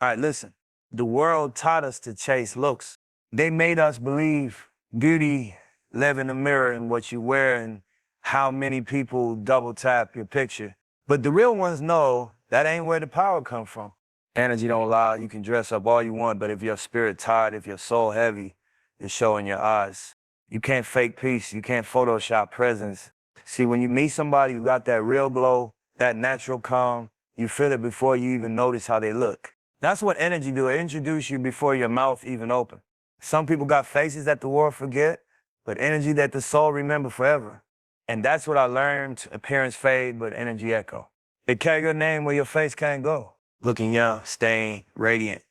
All right, listen. The world taught us to chase looks. They made us believe beauty live in the mirror and what you wear and how many people double tap your picture. But the real ones know that ain't where the power come from. Energy don't lie. You can dress up all you want, but if your spirit tired, if your soul heavy, it's showing your eyes. You can't fake peace. You can't Photoshop presence. See, when you meet somebody who got that real glow, that natural calm, you feel it before you even notice how they look. That's what energy do. It introduce you before your mouth even open. Some people got faces that the world forget, but energy that the soul remember forever. And that's what I learned. Appearance fade, but energy echo. It carry your name where your face can't go. Looking young, staying radiant.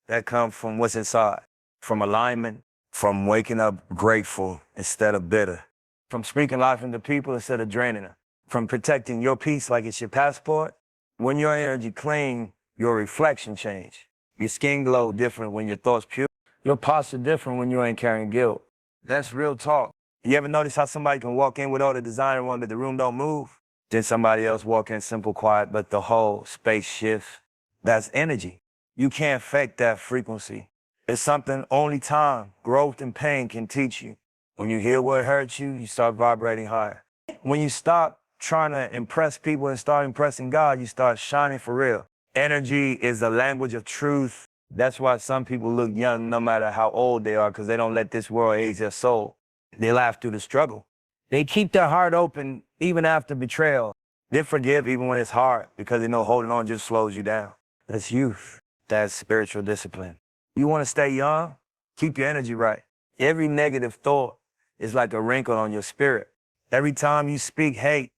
That comes from what's inside. From alignment, from waking up grateful instead of bitter. From speaking life into people instead of draining them. From protecting your peace like it's your passport. When your energy clean, your reflection change. Your skin glow different when your thoughts pure. Your posture different when you ain't carrying guilt. That's real talk. You ever notice how somebody can walk in with all the designer on, but the room don't move? Then somebody else walk in simple, quiet, but the whole space shifts. That's energy. You can't fake that frequency. It's something only time, growth, and pain can teach you. When you hear what hurts you, you start vibrating higher. When you stop trying to impress people and start impressing God, you start shining for real. Energy is the language of truth. That's why some people look young no matter how old they are, because they don't let this world age their soul. They laugh through the struggle. They keep their heart open even after betrayal. They forgive even when it's hard because they know holding on just slows you down. That's youth. That's spiritual discipline. You want to stay young? Keep your energy right. Every negative thought is like a wrinkle on your spirit. Every time you speak hate,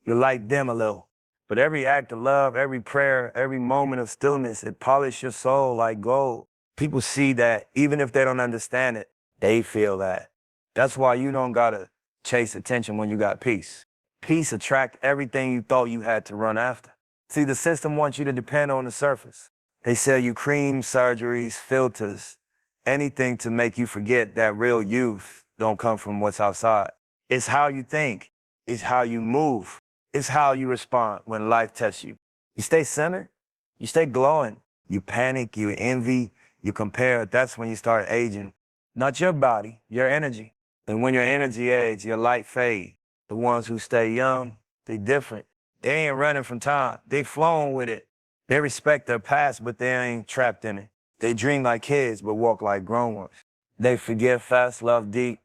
your light dim a little. But every act of love, every prayer, every moment of stillness, it polishes your soul like gold. People see that even if they don't understand it, they feel that. That's why you don't gotta chase attention when you got peace. Peace attract everything you thought you had to run after. See, the system wants you to depend on the surface. They sell you creams, surgeries, filters, anything to make you forget that real youth don't come from what's outside. It's how you think. It's how you move. It's how you respond when life tests you. You stay centered, you stay glowing. You panic, you envy, you compare. That's when you start aging. Not your body, your energy. And when your energy ages, your light fades. The ones who stay young, they different. They ain't running from time. They flowing with it. They respect their past, but they ain't trapped in it. They dream like kids, but walk like grown ones. They forgive fast, love deep,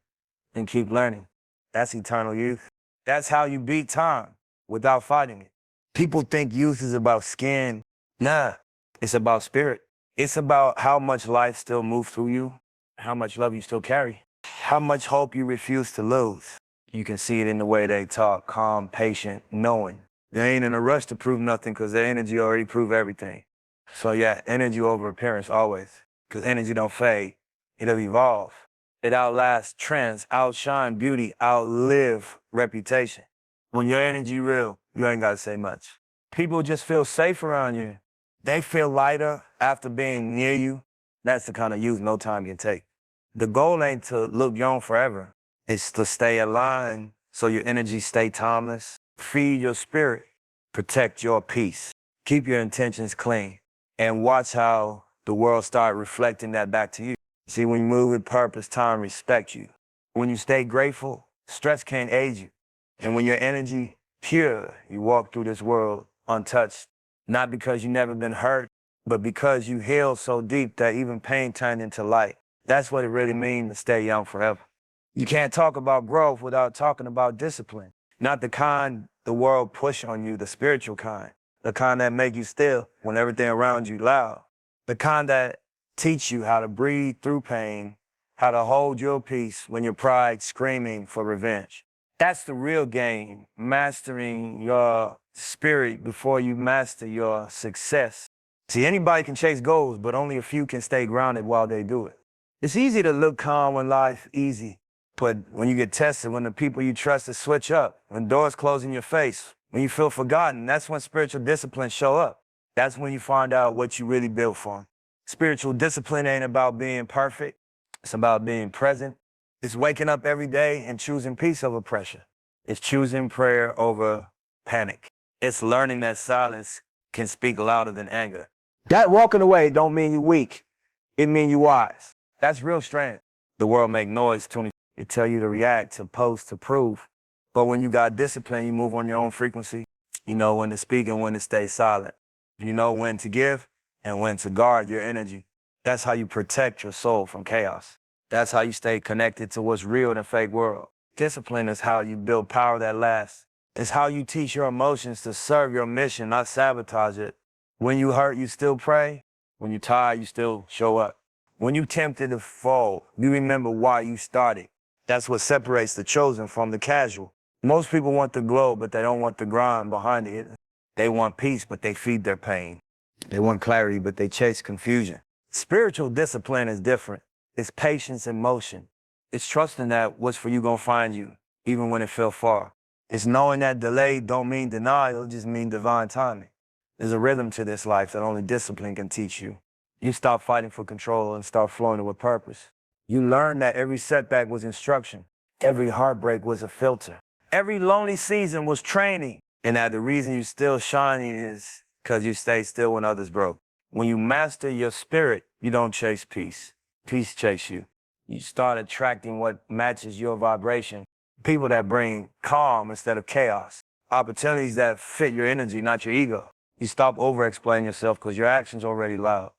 and keep learning. That's eternal youth. That's how you beat time without fighting it. People think youth is about skin. Nah, it's about spirit. It's about how much life still moves through you, how much love you still carry, how much hope you refuse to lose. You can see it in the way they talk, calm, patient, knowing. They ain't in a rush to prove nothing because their energy already proved everything. So yeah, energy over appearance always, because energy don't fade, it'll evolve. It outlasts trends, outshine beauty, outlive reputation. When your energy real, you ain't gotta say much. People just feel safe around you. They feel lighter after being near you. That's the kind of youth no time can take. The goal ain't to look young forever. It's to stay aligned so your energy stay timeless. Feed your spirit. Protect your peace. Keep your intentions clean. And watch how the world start reflecting that back to you. See, when you move with purpose, time respects you. When you stay grateful, stress can't age you. And when your energy pure, you walk through this world untouched. Not because you never been hurt, but because you healed so deep that even pain turned into light. That's what it really means to stay young forever. You can't talk about growth without talking about discipline. Not the kind the world push on you, the spiritual kind. The kind that make you still when everything around you loud. The kind that teach you how to breathe through pain, how to hold your peace when your pride screaming for revenge. That's the real game, mastering your spirit before you master your success. See, anybody can chase goals, but only a few can stay grounded while they do it. It's easy to look calm when life's easy, but when you get tested, when the people you trust switch up, when doors close in your face, when you feel forgotten, that's when spiritual discipline show up. That's when you find out what you really built for. Spiritual discipline ain't about being perfect. It's about being present. It's waking up every day and choosing peace over pressure. It's choosing prayer over panic. It's learning that silence can speak louder than anger. That walking away don't mean you weak. It mean you wise. That's real strength. The world make noise, Tony. It tell you to react, to post, to prove. But when you got discipline, you move on your own frequency. You know when to speak and when to stay silent. You know when to give and when to guard your energy. That's how you protect your soul from chaos. That's how you stay connected to what's real in a fake world. Discipline is how you build power that lasts. It's how you teach your emotions to serve your mission, not sabotage it. When you hurt, you still pray. When you're tired, you still show up. When you tempted to fall, you remember why you started. That's what separates the chosen from the casual. Most people want the glow, but they don't want the grind behind it. They want peace, but they feed their pain. They want clarity, but they chase confusion. Spiritual discipline is different. It's patience and motion. It's trusting that what's for you gonna find you, even when it fell far. It's knowing that delay don't mean denial, it just mean divine timing. There's a rhythm to this life that only discipline can teach you. You stop fighting for control and start flowing with purpose. You learn that every setback was instruction. Every heartbreak was a filter. Every lonely season was training. And that the reason you're still shining is because you stay still when others broke. When you master your spirit, you don't chase peace. Peace chase you. You start attracting what matches your vibration. People that bring calm instead of chaos. Opportunities that fit your energy, not your ego. You stop over-explaining yourself because your action's already loud.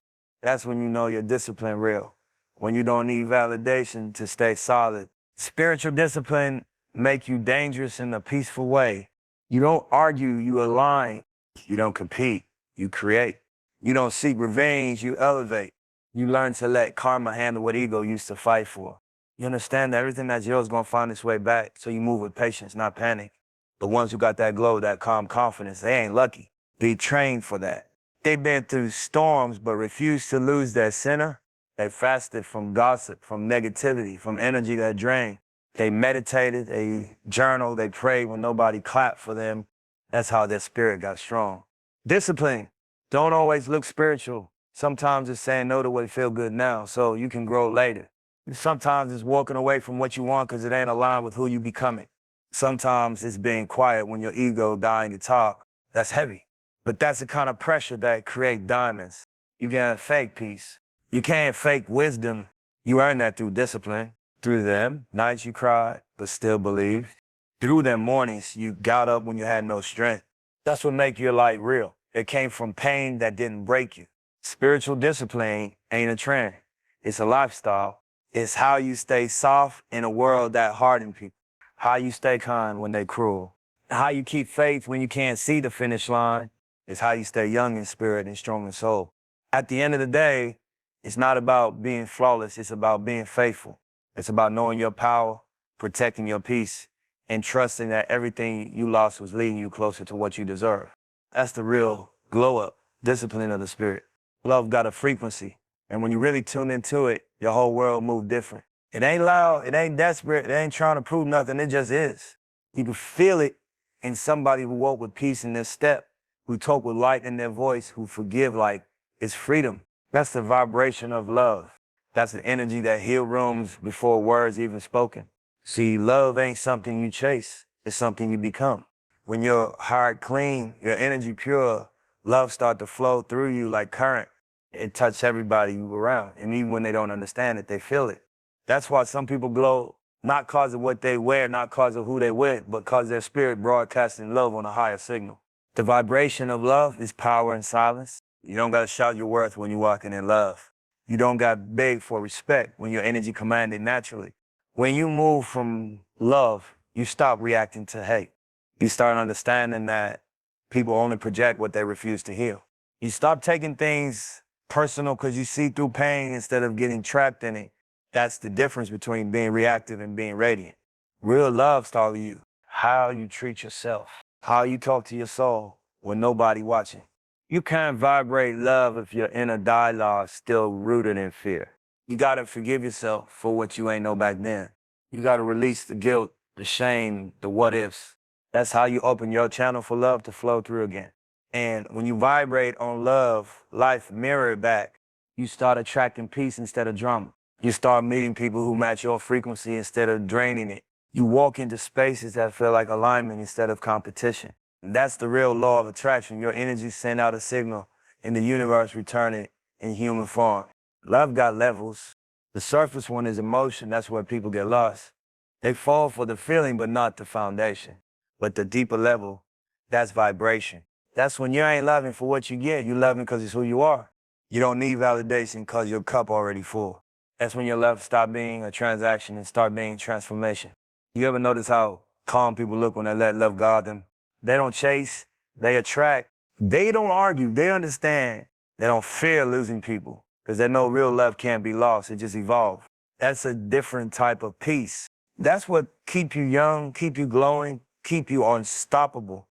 That's when you know your discipline real. When you don't need validation to stay solid. Spiritual discipline make you dangerous in a peaceful way. You don't argue, you align. You don't compete, you create. You don't seek revenge, you elevate. You learn to let karma handle what ego used to fight for. You understand that everything that's yours is gonna find its way back, so you move with patience, not panic. The ones who got that glow, that calm confidence, they ain't lucky. They trained for that. They've been through storms but refused to lose their center. They fasted from gossip, from negativity, from energy that drained. They meditated, they journaled, they prayed when nobody clapped for them. That's how their spirit got strong. Discipline don't always look spiritual. Sometimes it's saying no to what feel good now so you can grow later. Sometimes it's walking away from what you want because it ain't aligned with who you becoming. Sometimes it's being quiet when your ego dying to talk. That's heavy. But that's the kind of pressure that create diamonds. You can't fake peace. You can't fake wisdom. You earn that through discipline. Through them nights you cried, but still believed. Through them mornings you got up when you had no strength. That's what make your light real. It came from pain that didn't break you. Spiritual discipline ain't a trend. It's a lifestyle. It's how you stay soft in a world that hardened people. How you stay kind when they cruel. How you keep faith when you can't see the finish line. It's how you stay young in spirit and strong in soul. At the end of the day, it's not about being flawless. It's about being faithful. It's about knowing your power, protecting your peace, and trusting that everything you lost was leading you closer to what you deserve. That's the real glow up, discipline of the spirit. Love got a frequency, and when you really tune into it, your whole world moves different. It ain't loud, it ain't desperate, it ain't trying to prove nothing, it just is. You can feel it in somebody who walk with peace in their step, who talk with light in their voice, who forgive like it's freedom. That's the vibration of love. That's the energy that heal rooms before words even spoken. See, love ain't something you chase, it's something you become. When your heart clean, your energy pure, love start to flow through you like current. It touches everybody you around, and even when they don't understand it, they feel it. That's why some people glow, not cause of what they wear, not cause of who they with, but cause their spirit broadcasting love on a higher signal. The vibration of love is power and silence. You don't gotta shout your worth when you're walking in love. You don't gotta beg for respect when your energy commanded naturally. When you move from love, you stop reacting to hate. You start understanding that people only project what they refuse to heal. You stop taking things personal because you see through pain instead of getting trapped in it. That's the difference between being reactive and being radiant. Real love starts with you. How you treat yourself. How you talk to your soul when nobody watching. You can't vibrate love if your inner dialogue still rooted in fear. You gotta forgive yourself for what you ain't know back then. You gotta release the guilt, the shame, the what ifs. That's how you open your channel for love to flow through again. And when you vibrate on love, life mirror it back. You start attracting peace instead of drama. You start meeting people who match your frequency instead of draining it. You walk into spaces that feel like alignment instead of competition. And that's the real law of attraction. Your energy send out a signal, and the universe return it in human form. Love got levels. The surface one is emotion. That's where people get lost. They fall for the feeling, but not the foundation. But the deeper level, that's vibration. That's when you ain't loving for what you get. You loving because it's who you are. You don't need validation because your cup already full. That's when your love stop being a transaction and start being transformation. You ever notice how calm people look when they let love guide them? They don't chase, they attract. They don't argue, they understand. They don't fear losing people because they know real love can't be lost, it just evolves. That's a different type of peace. That's what keep you young, keep you glowing, keep you unstoppable.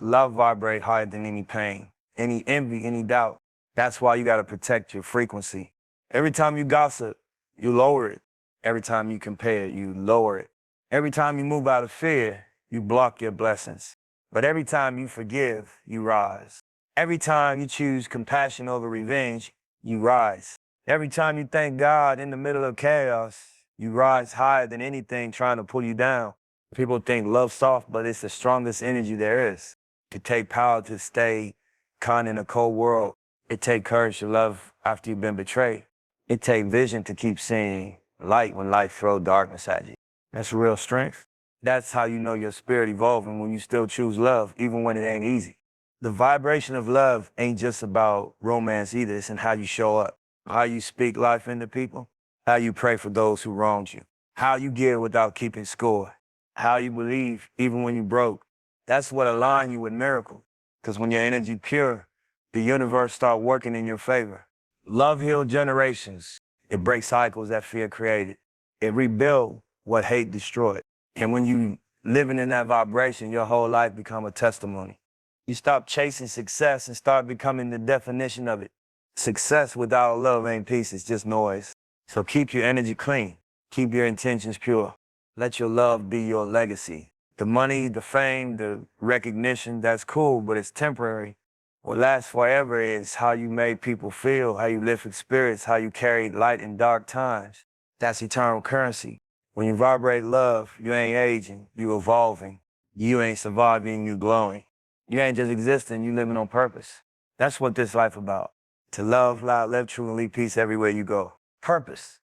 Love vibrate higher than any pain, any envy, any doubt. That's why you got to protect your frequency. Every time you gossip, you lower it. Every time you compare, you lower it. Every time you move out of fear, you block your blessings. But every time you forgive, you rise. Every time you choose compassion over revenge, you rise. Every time you thank God in the middle of chaos, you rise higher than anything trying to pull you down. People think love's soft, but it's the strongest energy there is. It takes power to stay kind in a cold world. It takes courage to love after you've been betrayed. It takes vision to keep seeing light when life throws darkness at you. That's real strength. That's how you know your spirit evolving, when you still choose love, even when it ain't easy. The vibration of love ain't just about romance either. It's in how you show up, how you speak life into people, how you pray for those who wronged you, how you give without keeping score, how you believe even when you broke. That's what aligns you with miracles. Because when your energy pure, the universe start working in your favor. Love heals generations. It breaks cycles that fear created. It rebuilds what hate destroyed. And when you living in that vibration, your whole life become a testimony. You stop chasing success and start becoming the definition of it. Success without love ain't peace, it's just noise. So keep your energy clean. Keep your intentions pure. Let your love be your legacy. The money, the fame, the recognition, that's cool, but it's temporary. What lasts forever is how you made people feel, how you lifted spirits, how you carried light in dark times. That's eternal currency. When you vibrate love, you ain't aging, you evolving. You ain't surviving, you glowing. You ain't just existing, you living on purpose. That's what this life about. To love, loud, live true, and leave peace everywhere you go. Purpose.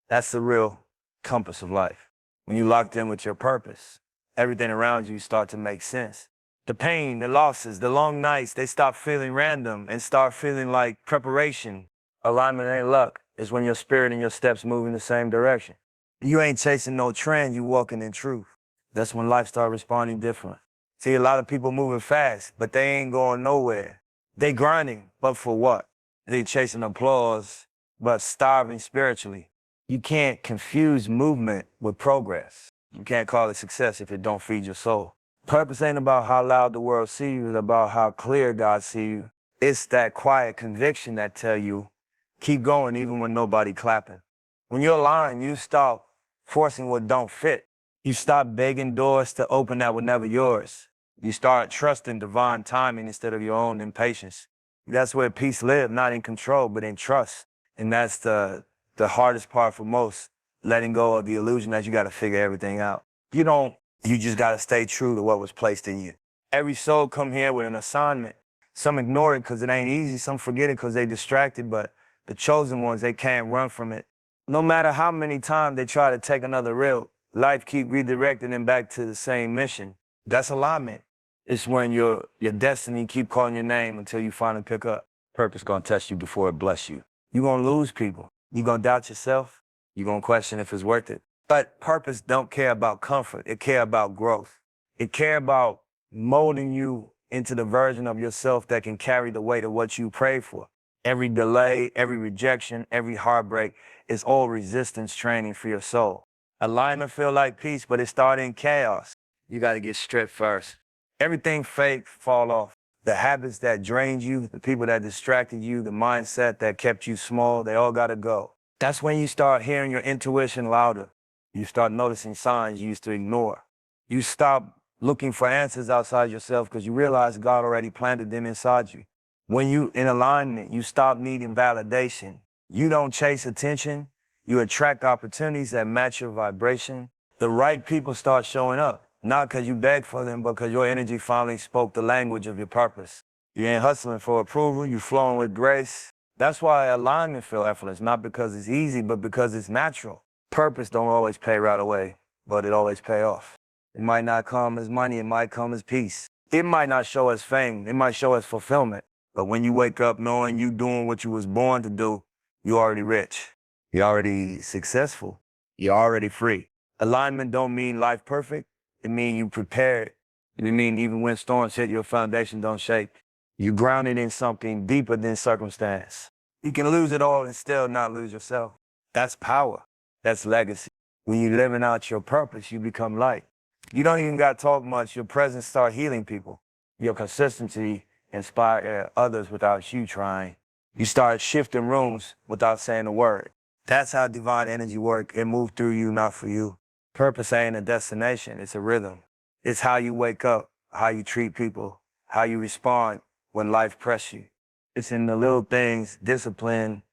That's the real compass of life. When you locked in with your purpose, everything around you start to make sense. The pain, the losses, the long nights, they stop feeling random and start feeling like preparation. Alignment ain't luck. It's when your spirit and your steps move in the same direction. You ain't chasing no trend, you walking in truth. That's when life start responding different. See, a lot of people moving fast, but they ain't going nowhere. They grinding, but for what? They chasing applause, but starving spiritually. You can't confuse movement with progress. You can't call it success if it don't feed your soul. Purpose ain't about how loud the world see you, it's about how clear God see you. It's that quiet conviction that tell you, keep going even when nobody clapping. When you're aligned, you stop forcing what don't fit. You stop begging doors to open that were never yours. You start trusting divine timing instead of your own impatience. That's where peace lives, not in control, but in trust. And that's the hardest part for most, letting go of the illusion that you got to figure everything out. You just got to stay true to what was placed in you. Every soul come here with an assignment. Some ignore it because it ain't easy. Some forget it because they distracted, but the chosen ones, they can't run from it. No matter how many times they try to take another route, life keep redirecting them back to the same mission. That's alignment. It's when your destiny keep calling your name until you finally pick up. Purpose gonna test you before it bless you. You gonna lose people. You gonna doubt yourself. You gonna question if it's worth it. But purpose don't care about comfort. It care about growth. It care about molding you into the version of yourself that can carry the weight of what you pray for. Every delay, every rejection, every heartbreak is all resistance training for your soul. Alignment feel like peace, but it started in chaos. You got to get stripped first. Everything fake fall off. The habits that drained you, the people that distracted you, the mindset that kept you small, they all got to go. That's when you start hearing your intuition louder. You start noticing signs you used to ignore. You stop looking for answers outside yourself because you realize God already planted them inside you. When you in alignment, you stop needing validation. You don't chase attention. You attract opportunities that match your vibration. The right people start showing up, not because you begged for them, but because your energy finally spoke the language of your purpose. You ain't hustling for approval, you flowing with grace. That's why alignment feel effortless, not because it's easy, but because it's natural. Purpose don't always pay right away, but it always pay off. It might not come as money, it might come as peace. It might not show as fame, it might show as fulfillment. But when you wake up knowing you doing what you was born to do, you already rich. You're already successful. You're already free. Alignment don't mean life perfect. It mean you prepared. It mean even when storms hit, your foundation don't shake. You grounded in something deeper than circumstance. You can lose it all and still not lose yourself. That's power. That's legacy. When you're living out your purpose, you become light. You don't even got to talk much. Your presence start healing people. Your consistency inspire others without you trying. You start shifting rooms without saying a word. That's how divine energy work. It moves through you, not for you. Purpose ain't a destination. It's a rhythm. It's how you wake up, how you treat people, how you respond when life press you. It's in the little things, discipline,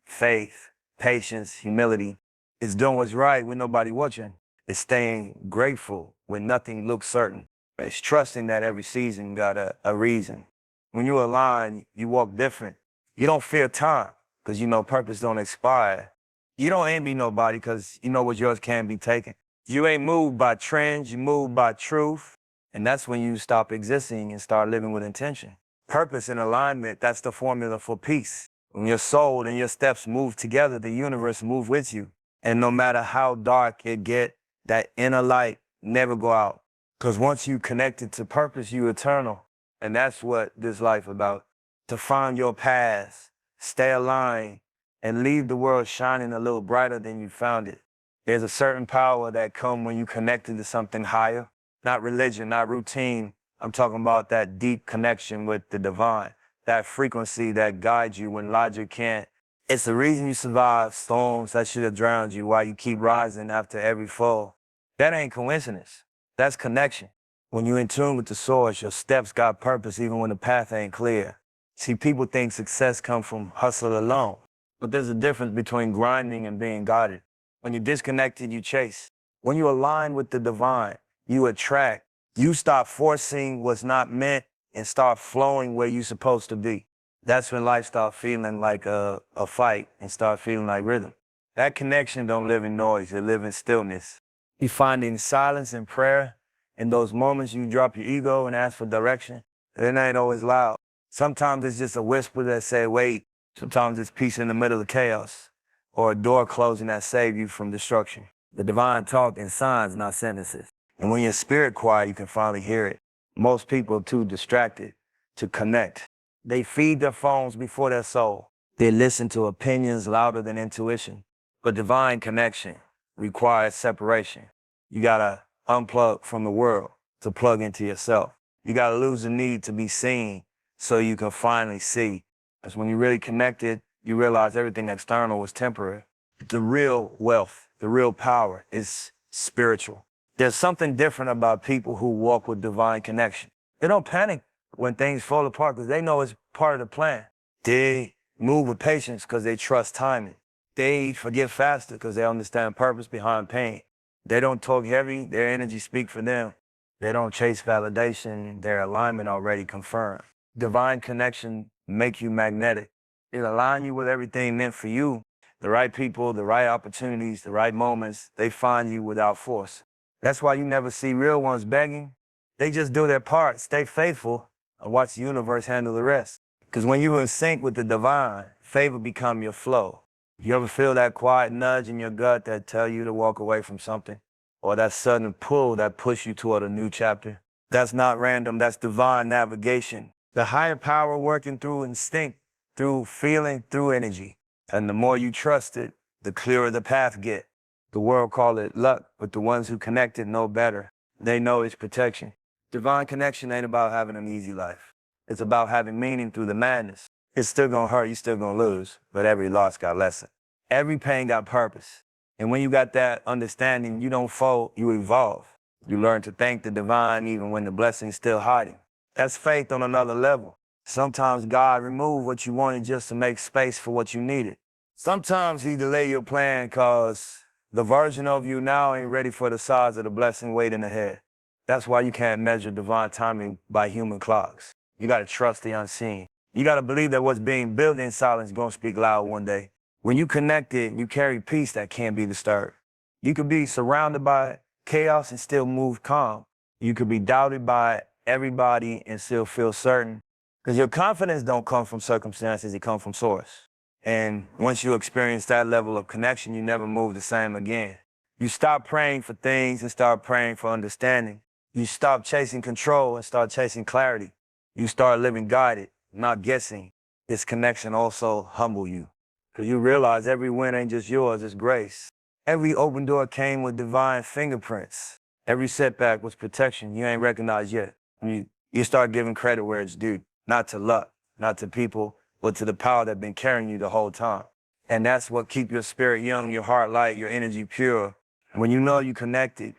faith, patience, humility. It's doing what's right when nobody watching. It's staying grateful when nothing looks certain. It's trusting that every season got a reason. When you align, you walk different. You don't fear time because you know purpose don't expire. You don't envy nobody because you know what yours can be taken. You ain't moved by trends, you move by truth. And that's when you stop existing and start living with intention. Purpose and alignment, that's the formula for peace. When your soul and your steps move together, the universe move with you. And no matter how dark it get, that inner light never go out. Because once you connected to purpose, you eternal. And that's what this life about. To find your path, stay aligned, and leave the world shining a little brighter than you found it. There's a certain power that come when you connected to something higher. Not religion, not routine. I'm talking about that deep connection with the divine. That frequency that guides you when logic can't. It's the reason you survive storms that should have drowned you while you keep rising after every fall. That ain't coincidence. That's connection. When you're in tune with the source, your steps got purpose even when the path ain't clear. See, people think success comes from hustle alone. But there's a difference between grinding and being guided. When you're disconnected, you chase. When you align with the divine, you attract. You stop forcing what's not meant and start flowing where you're supposed to be. That's when life starts feeling like a fight and start feeling like rhythm. That connection don't live in noise, it live in stillness. You find in silence and prayer, in those moments you drop your ego and ask for direction. It ain't always loud. Sometimes it's just a whisper that say, wait. Sometimes it's peace in the middle of chaos, or a door closing that save you from destruction. The divine talk in signs, not sentences. And when your spirit quiet, you can finally hear it. Most people are too distracted to connect. They feed their phones before their soul. They listen to opinions louder than intuition. But divine connection requires separation. You gotta unplug from the world to plug into yourself. You gotta lose the need to be seen so you can finally see. Because when you're really connected, you realize everything external was temporary. The real wealth, the real power is spiritual. There's something different about people who walk with divine connection. They don't panic when things fall apart because they know it's part of the plan. They move with patience because they trust timing. They forgive faster because they understand purpose behind pain. They don't talk heavy, their energy speak for them. They don't chase validation, their alignment already confirmed. Divine connection make you magnetic. It align you with everything meant for you. The right people, the right opportunities, the right moments, they find you without force. That's why you never see real ones begging. They just do their part, stay faithful, and watch the universe handle the rest. Because when you're in sync with the divine, favor become your flow. You ever feel that quiet nudge in your gut that tell you to walk away from something? Or that sudden pull that push you toward a new chapter? That's not random, that's divine navigation. The higher power working through instinct, through feeling, through energy. And the more you trust it, the clearer the path get. The world call it luck, but the ones who connect it know better. They know it's protection. Divine connection ain't about having an easy life. It's about having meaning through the madness. It's still gonna hurt, you still gonna lose, but every loss got lesson. Every pain got purpose. And when you got that understanding, you don't fold, you evolve. You learn to thank the divine even when the blessing's still hiding. That's faith on another level. Sometimes God removed what you wanted just to make space for what you needed. Sometimes he delay your plan because the version of you now ain't ready for the size of the blessing waiting ahead. That's why you can't measure divine timing by human clocks. You got to trust the unseen. You got to believe that what's being built in silence is going to speak loud one day. When you connected, you carry peace that can't be disturbed. You could be surrounded by chaos and still move calm. You could be doubted by everybody and still feel certain. Because your confidence don't come from circumstances, it comes from source. And once you experience that level of connection, you never move the same again. You stop praying for things and start praying for understanding. You stop chasing control and start chasing clarity. You start living guided, not guessing. This connection also humble you. Because you realize every win ain't just yours, it's grace. Every open door came with divine fingerprints. Every setback was protection you ain't recognized yet. You start giving credit where it's due, not to luck, not to people, but to the power that's been carrying you the whole time. And that's what keeps your spirit young, your heart light, your energy pure. When you know you connected,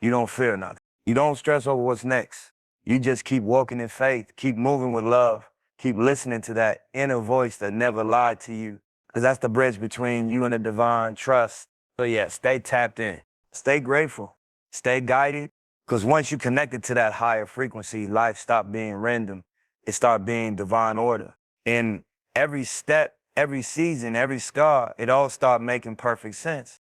you don't fear nothing. You don't stress over what's next. You just keep walking in faith, keep moving with love, keep listening to that inner voice that never lied to you. Because that's the bridge between you and the divine trust. So yeah, stay tapped in, stay grateful, stay guided. Because once you connected to that higher frequency, life stopped being random. It started being divine order. And every step, every season, every scar, it all started making perfect sense.